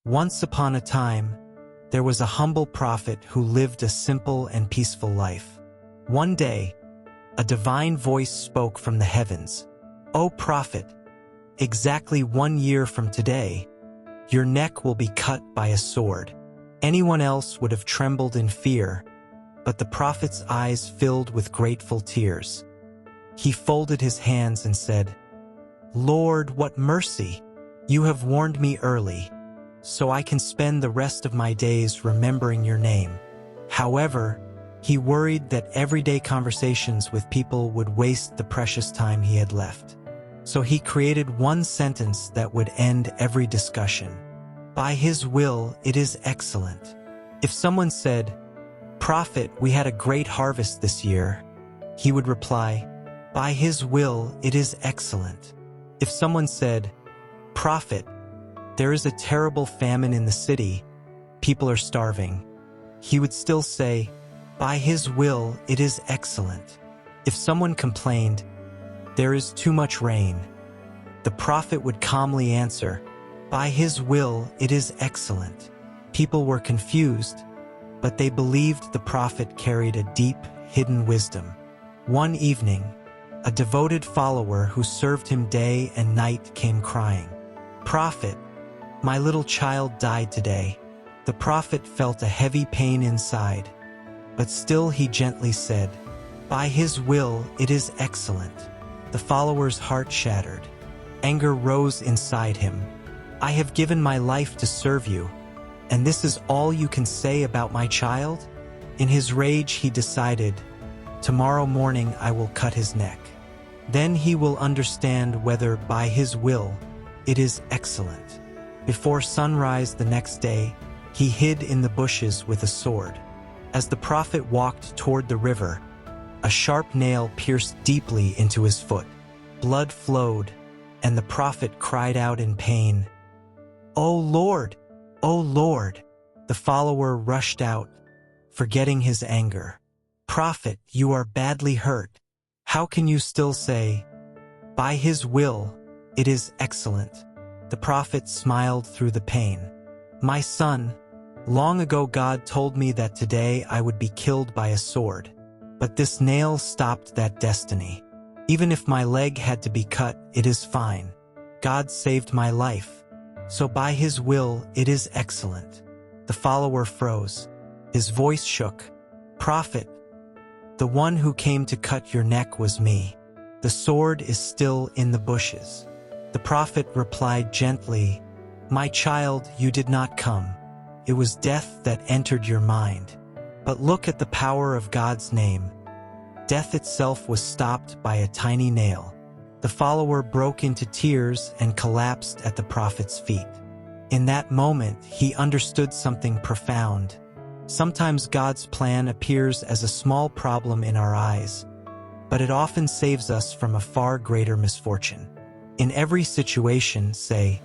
Once upon a time, there was a humble prophet who lived a simple and peaceful life. One day, a divine voice spoke from the heavens. "O prophet, exactly 1 year from today, your neck will be cut by a sword." Anyone else would have trembled in fear, but the prophet's eyes filled with grateful tears. He folded his hands and said, "Lord, what mercy! You have warned me early, so I can spend the rest of my days remembering your name." However, he worried that everyday conversations with people would waste the precious time he had left. So he created one sentence that would end every discussion. "By his will, it is excellent." If someone said, "Prophet, we had a great harvest this year," he would reply, "By his will, it is excellent." If someone said, "Prophet, there is a terrible famine in the city, people are starving," he would still say, "By his will, it is excellent." If someone complained, "There is too much rain," the prophet would calmly answer, "By his will, it is excellent." People were confused, but they believed the prophet carried a deep, hidden wisdom. One evening, a devoted follower who served him day and night came crying, "Prophet, my little child died today." The prophet felt a heavy pain inside, but still he gently said, "By his will, it is excellent." The follower's heart shattered. Anger rose inside him. "I have given my life to serve you, and this is all you can say about my child?" In his rage he decided, "Tomorrow morning I will cut his neck. Then he will understand whether by his will it is excellent." Before sunrise the next day, he hid in the bushes with a sword. As the prophet walked toward the river, a sharp nail pierced deeply into his foot. Blood flowed, and the prophet cried out in pain, "O Lord! O Lord!" The follower rushed out, forgetting his anger. "Prophet, you are badly hurt. How can you still say, 'By his will, it is excellent'?" The prophet smiled through the pain. "My son, long ago God told me that today I would be killed by a sword, but this nail stopped that destiny. Even if my leg had to be cut, it is fine. God saved my life, so by his will it is excellent." The follower froze. His voice shook. "Prophet, the one who came to cut your neck was me. The sword is still in the bushes." The prophet replied gently, "My child, you did not come. It was death that entered your mind. But look at the power of God's name. Death itself was stopped by a tiny nail." The follower broke into tears and collapsed at the prophet's feet. In that moment, he understood something profound. Sometimes God's plan appears as a small problem in our eyes, but it often saves us from a far greater misfortune. In every situation, say,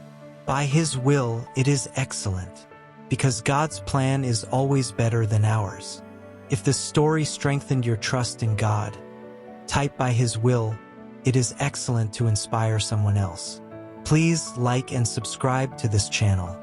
"By his will, it is excellent," because God's plan is always better than ours. If this story strengthened your trust in God, type "By his will, it is excellent" to inspire someone else. Please like and subscribe to this channel.